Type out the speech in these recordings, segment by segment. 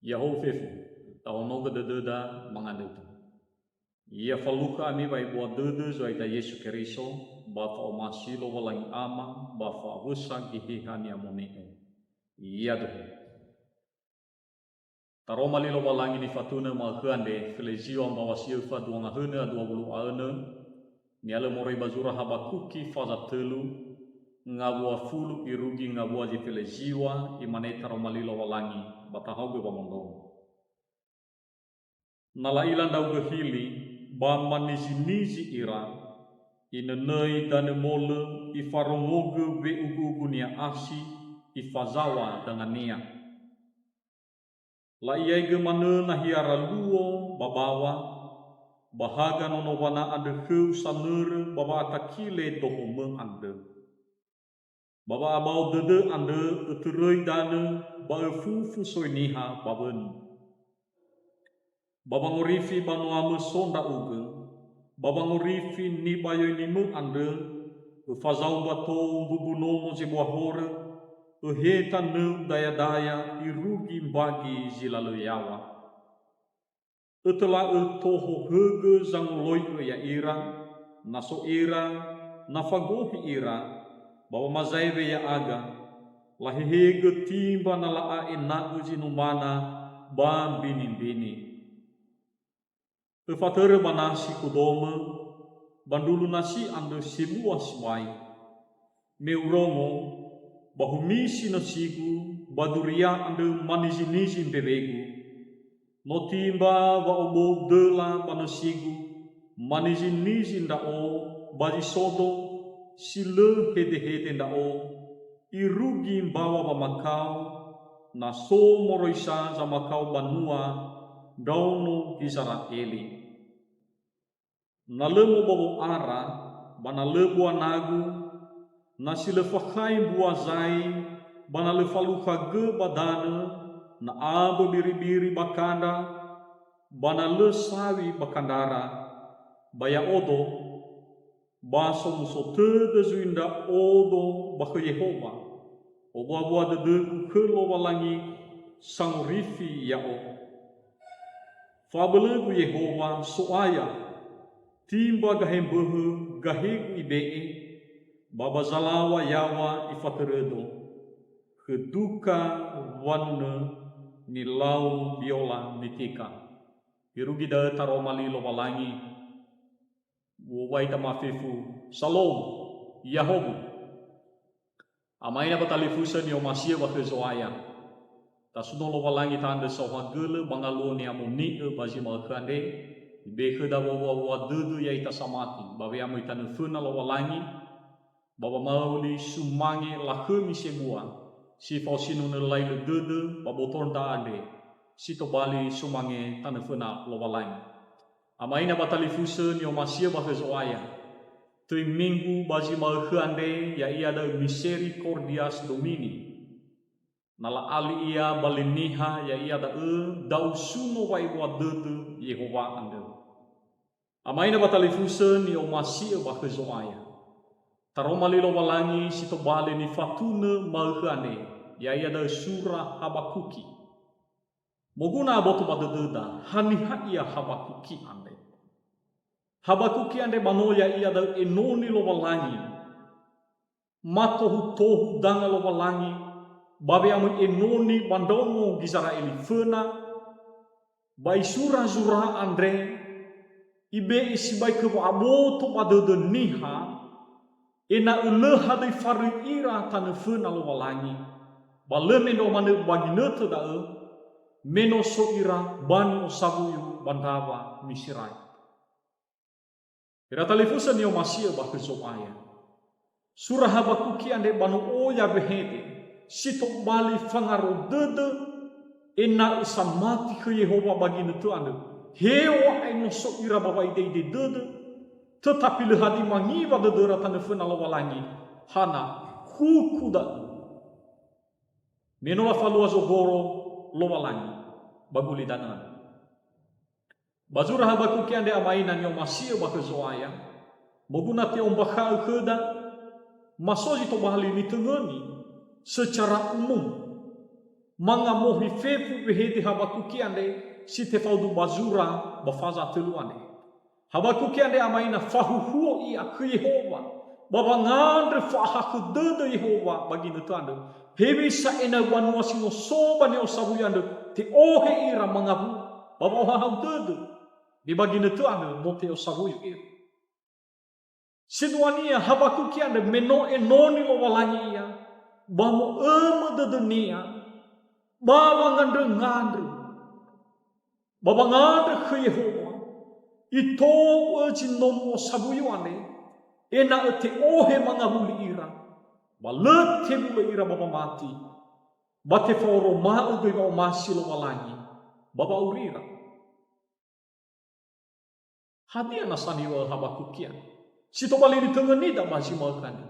Yahovefu, taonoga dededa mangadetu. Ia faluka ami bai buat dede zoita Yesu Keriso, bafa omasilo walang ama, bafa awusang gihihan ya moneo. Ia dohe. Taroma lilo walangi ni fatuna malkande, filezio ambawa siufa duanga hene 20 aene, niale morai bazura Habakuki faza telu, ngabua fulu irugi ngabua di fileziwa, imane taroma lilo walangi, batahoge bamongong. Nala ilan dauge hili, ba manizi-nizi ira, inenei dane mole, ifarongoge be ugu nia asi, ifazawa dengan nia. La iaige mane na hiara luo babawa, bahaga nono wana ade heu sanere baba atakile doho me ande. Baba abau dede ande eterei dane ba efufu soiniha babeni. Baba ngorifi banu ame sonda uge, baba ngorifi ni bayo ni me ande, efazau bato bubunomo sebuah hore, eheta ne daya-daya irugi bagi zilaloyawa. Etela etoho hege zanguloi ya ira, naso ira, nafagohi ira, bawa mazaive ya aga, lahihege timba nalaa ena uzinumana, ba bini-bini. Efatere banasi kudome, bandulu nasi ande sebuah sebai, neurongo, bahumisi nasigu, baduria ande manizi-nizi bebegu, notimba wa obo dela banasigu, manizi-nizi ndao, bajisodo, sile hede-hede ndao, irugi mbawa bamakau, naso moroisa zamakau banua, dauno kisara eli. Nalemo bobo ara, banalebo anagu, nasile fakai buazai, banale faluka ge badane, na abe biri-biri bakanda, banale sawi bakandara, baya odo, baso muso tede zuinda odo baka Yehova, obo-obo dedegu kelo walangi sangrifi yao. Fabelegu Yehova soaya, timba gahembehe gahegu ibee, baba zalawa yawa ifateredo, keduka wanne nilau biola nitika. Irugi da taroma lilo walangi, wawaita mafifu, salom, Yahobu. Amaina batalifusa ni omasia bakezoaya. Tasudolo walangi tanda soha gele bangalo ni amoni bazi malkande, beke da wawa dudu ya ita samati, bawe amu itanu funa lo walangi, baba mauli sumangi lakemi sebua, si fausinu nelai le dudu, baboton da ade, si tobali sumangi tanu funa lo walangi. Amaina batalifusa ni omasia bakezoaya, tui minggu bazi malkande ya ia da misericordias domini. Nala ali ia baliniha ya ia da dausuno wai buat dedu Yehova ande. Amaina batalifusa ni omasia bakezoaya. Taroma lilo walangi sito bale ni fatune malkane ya ia da surah Habakuki. Moguna abotu badededa haniha ia Habakuki ande. Habakuki ande manoya ia da enoni lo walangi. Matohu tohu danga lo walangi. Babe amu enoni bandono gisara elifena, bai surah andre, ibe isi bai ke aboto badede niha, ena uleha de faru ira tanefena lo walangi, baleme no mane baginete da meno so ira banu sabuyu bandawa misirai. Ira talifusa ni omasia bakezoaya. Surah Habakuki ande banu oya behede. Sito bali fangaro dede ena usamati ke Yehova bagi netu ande. Hewa eno so ira baba ide dede, tetapi lehadi mangiwa dedera tanefena lo walangi, hana hukuda. Menola falua zogoro lo walangi, baguli danan. Bazura Habakuki ande amaina ni omasia bakezoaya, moguna te ombakau keda, masoji to bali ni tengeni, secara umum Manga mohi fefu behedi Habakuki ande si te faudu bazura bafaza telu ande. Habakuki ande amaina fahuhuo I aku Yehova. Baba ngandre fahaku dede Yehova bagi netande. Hebi sa ena wanua sino soba ne osabuyande te ohe ira mangabu. Baba ohahau dede. Di bagi netande no te osabuyu ira. Sinuania Habakuki ande meno enoni lo walangi ia. Bamo dede nia. Baba ngandre. Baba ngandre ke Yehova. Ito uji nomo sabuyu ane. Ena te ohe mangabuli ira. Balet te bule ira baba mati. Bate foro maa ugoi baba masilo walangi. Baba urira. Hadia nasani wa Habakukian. Sito bali di tengah nida masih makani.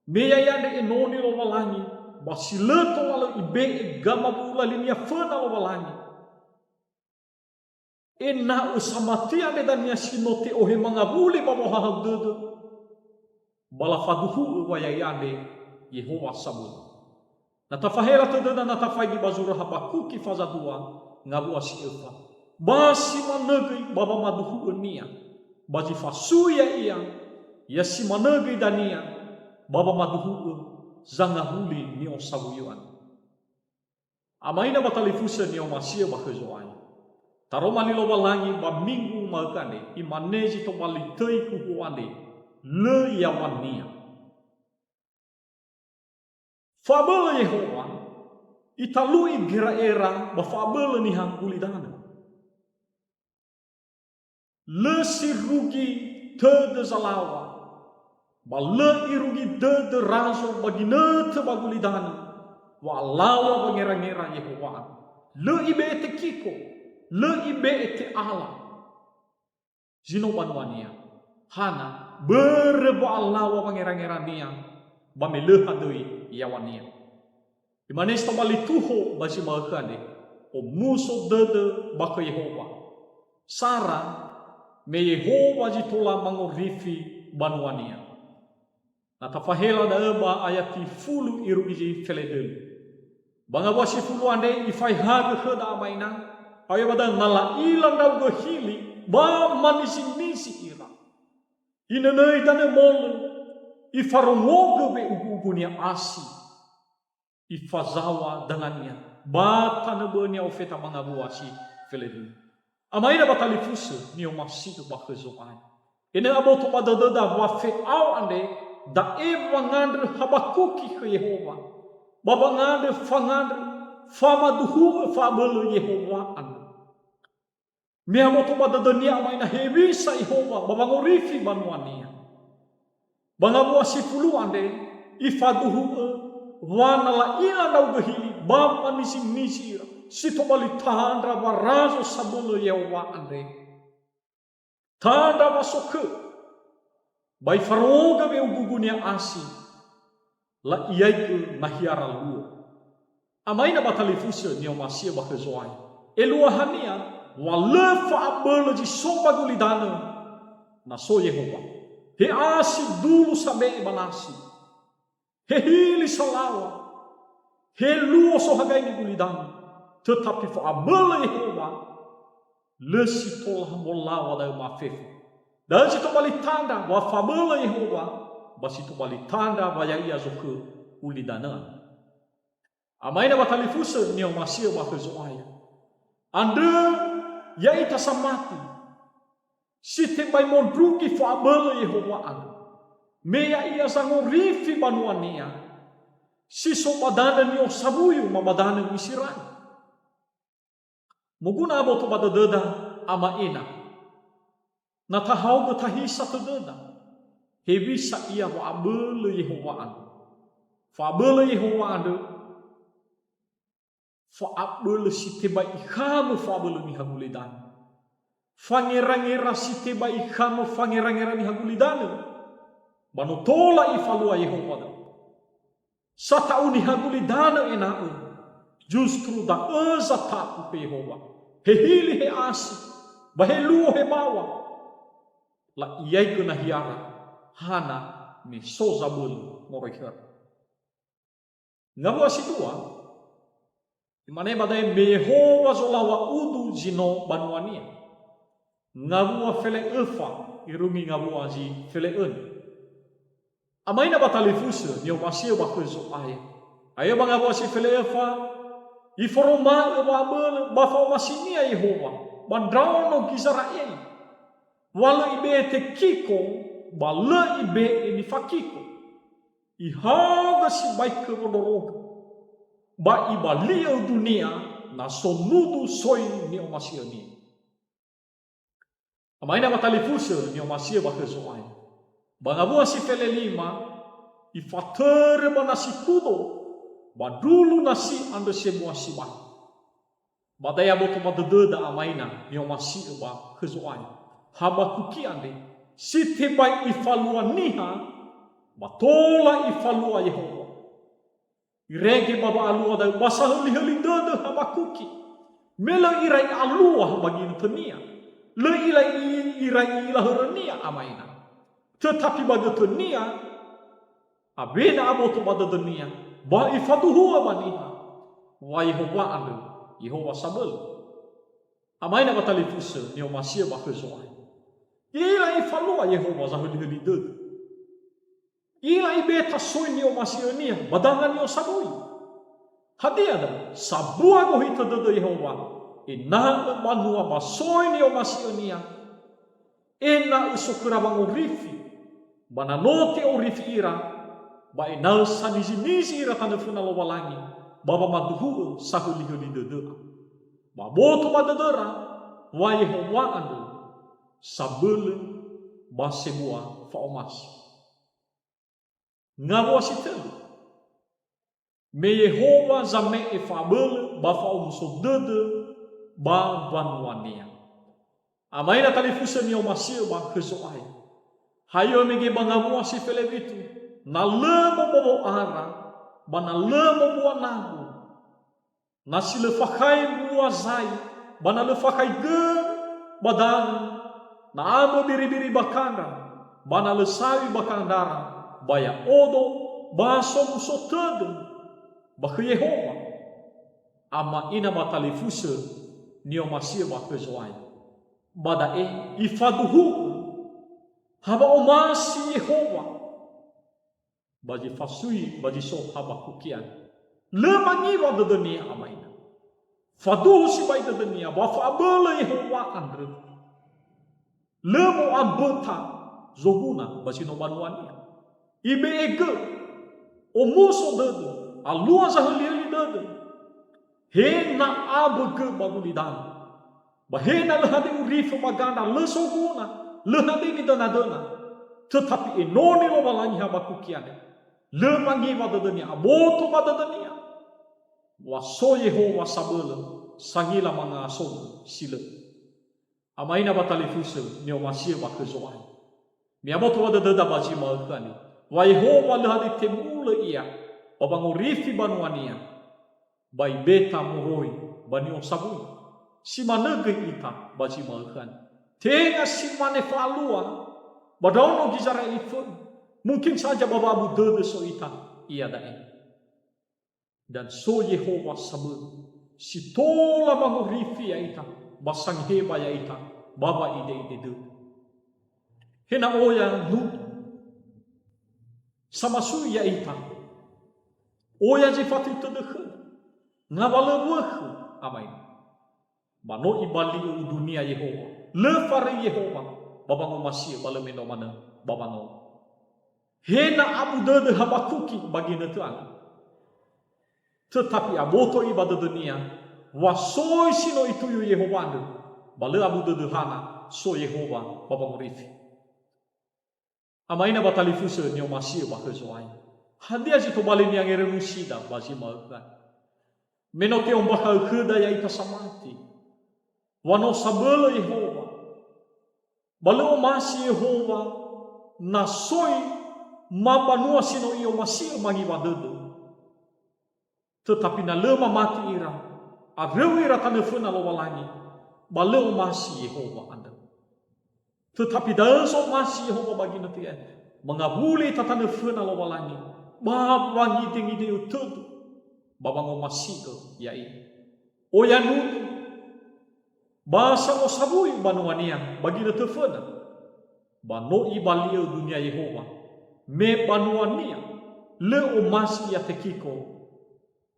Meya yande enoni lo walangi. Basi leto wala ibe gama bula linia fena lo walangi. Ena usamati ade dan yasinote ohe mangabuli baba hahal dede. Bala faduhu wayayande Yehova sabun. Natafahela tedena natafai di bazura Habakuki fazadua ngabu asi efa. Basi manegei baba maduhu enia. Baji fasuya ia. Yasi manegei dania. Baba maduhu zangahuli ni osabuyuan. Amaina batalifusa ni omasia bakezoai. Taroma ni loba langi ba minggu makane imanezi to balitei kuhuane le yawania. Fabela Yehova italui gira era ba fabela ni hangulidana. Le sirugi te de zalawa ba le irugi de razo bagine te bagulidana. Wa lawa bangera-ngera Yehova. Le ibe te kiko. Le ibe ete ala. Zino banwania. Hana berebo Allah wa pangeran-ngeran nia. Bame le hadoi yawania. Imanes tambali tuho basi makande. O muso dede baka Yehova. Sara me Yehova jitola mangorifi banwania. Natafahela da eba ayati fulu iru iji feledelu. Banga wasi fulu ande ifai haga heda amaina. Ayo badan nala ilang daw gahili ba manising-nisi ira. Inanay tane mole ifarongoga be ugu niya asi. Ifazawa dengan niya. Ba tanebe niya ofeta mga buasi feledu. Amay na batalifuso niyo masido bakezoan. Ina abo to padadada wa fe'aw ande da evangandre Habakuki ke Yehova. Babangandre fangandre famaduhu fabele Yehova ande. Mea moto badadania amaina hebisa Yehova babangorifi banuania. Bangabu asifulu ande ifaduhu wana la ila dau gahili bama nisi ira sito bali tandra barazo sabulu Yehova ande. Tanda masoke bai faroga be ugugunia asi la iaiku nahiara luo. Amaina batalifusa ni omasia bakezoai. Elua hania walefa abele ji soba gulidana na so Yehova. He asi dulu sabe banasi. He hili salawa. He luo so hagai ni gulidana. Tetapi fa abele Yehova lesi tolah molawa da mafefu. Dan situ balik tanda wa fabele Yehova basitu balik tanda wa ya ia zoke ulidana. Amaina batalifusa ni omasia bakezoaya. Ande ya ita samati. Site bai mondrugi fa abele Yehova anu. Meya ia sangorifi banuania. Siso badana ni osabuyu mabadana misirai. Muguna abo to badadada ama ina. Natahau betahisa tedada. Hebisa ia wa abele Yehova anu. Fa abele Yehova anu. Fa abele site bai ikhamu fa abele ni hagulidan. Fangera-ngera site bai ikhamu fangera-ngera ni hagulidan. Banu tola ifalua Yehova da. Sata uni hagulidana enau. Justru da ezataku pe Yehova. Hehili he asi. Baheluo he bawa. La iai kena hiara. Hana ni sozabul moroiher. Ngabu asi dua. Imane badai Yehova zolawa udu zino banuania. Ngabua fele efa irungi ngabua zi fele en. Amaina batali fusa nio masio bakuzo aya. Ayo bangabua si fele efa iforoma ewa bel bafa masinia Yehova. Bandraono Israel. Wala ibe te kiko bala ibe ini fakiko. Ihaga si baik ke bodoroga. Ba ibalia dunia na sonudu soi ni omasia ni. Amaina matali fusa ni omasia bakezoai. Bangabua si fele lima ifatere banasi kudo badulu nasi ando semua sibai. Badaya boto madededa amaina ni omasia bakezoai. Habakuki ande site bai ifalua niha batola ifalua Yehova. Irege baba alua da basa heli dada Habakuki. Mela irai alua bagi tenia. Le irai ilahurania amaina. Tetapi bagi tenia abena aboto bada dunia ba ifaduhua maniha. Wa Yehova ande Yehova sabel. Amaina batali fusa ni omasia bakezoai. Ila ifalua Yehova za heli dada. Ila ibeta soi ni omasionia badangan ni osabui. Hadia da sabua go hita dodo Yehova. Ina manua basoi ni omasionia. Ena usukura bangorifi. Bananote orifi ira. Ba ina sanizinizi ira tanefuna lowalangi. Baba maduhu sahuli dodo. Baboto madadera. Wa Yehova ando. Sabele basebua faomasi. Ngabo sitelu. Me Yehova zame e fabel ba fa umsodede ba vanwania. Amaina talifusa ni omasia ba kezoai. Hayo mege bangabua si felebitu. Na lemo bobo ara ba na lemo bua nagu. Na si lefakai bua zai ba na lefakai ge badan. Na amo biri-biri bakanda ba na lesawi bakandara. Baya odo baso musotede baka Yehova ama ina batali fusa ni omasia bakezoai bada ifaduhu haba omasi Yehova baji fasui baji so haba kukian lemangi wa dunia amaina faduhu si bai dunia ba fa bala Yehova andre lemo ambota zoguna basi no banuania ibe ege omuso dede alua zahali dede hena abege bagulidan bahena lehade urife magana lesoguna lehade ni dana tetapi enoni lo balangi Habakukiane lemangi wadadania aboto wadadania waso Yehova sabele sangila mga asom sila amaina batali fuse ni omasia bakezoai mi aboto wadadada baji maukani wa Yehova lehadi temula ia babangorifi banuania bai beta moroi bani osabui si manege ita baji maukani tenga si mane falua badono gizara ifun mungkin saja bababu dede so ita ia dae dan so Yehova sabun si tola mangorifi ya ita basang heba ya ita baba ide de hena oya nu sama suya ita oya jifati tedekhe ngabale wekhe amai mano ibali dunia Yehova lefare Yehova babango masih bale meno mana babano hena abu dede Habakuki bagi netuan tetapi aboto ibadah dunia wasoi sino itu Yehova ande bale abu dede hana so Yehova babango rifi amaina batali fusa ni omasia bakezoai. Hadia jito bali ni angere musida bazi makan. Menoke ombaka keda ya ita samati. Wano sabelo Yehova. Bale omasi Yehova nasoi mabanua sino iyo masia mangi wadede. Tetapi na lema mati ira. Areu ira tanefuna lo walangi. Bale omasi Yehova anda. Tetapi dalam so masih Yehova bagi nanti mengabuli tatane fena lo walangi bab wangi tingi de ututu babang masih ke yai O yanuni. Basa o sabui banuania bagi na tefana. Bano ibalia dunia Yehova. Me banuania. Le o masi ya tekiko.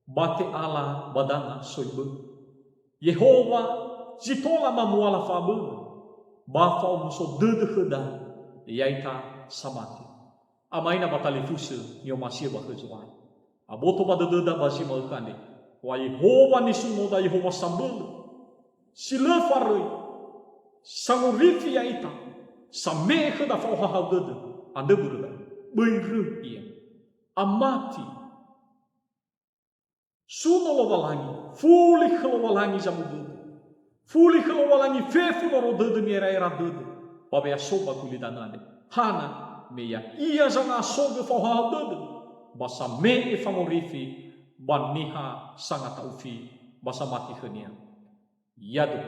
Bate ala badana soibu. Yehova zitola mamuala fabuna. Bafa o muso dede heda. Yaita samati. Amaina batali fusil ni o masia bakezuai. Aboto badededa basi malkane. Wa Yehova nisuno da Yehova sambulu. Sila farui. Sangurifi yaita. Samehe da fauha dede. Ande burda. Beirru ia. Amati. Suno lowalangi. Fuli lowalangi zamudu. Fuli lowalangi fefu no dede ni era dede. Babe a soba kulidanane. Hana meia ia zanga sobe fauha dede. Basa me e famorifi. Baniha sangat ufi. Basa mati henia. Yadu.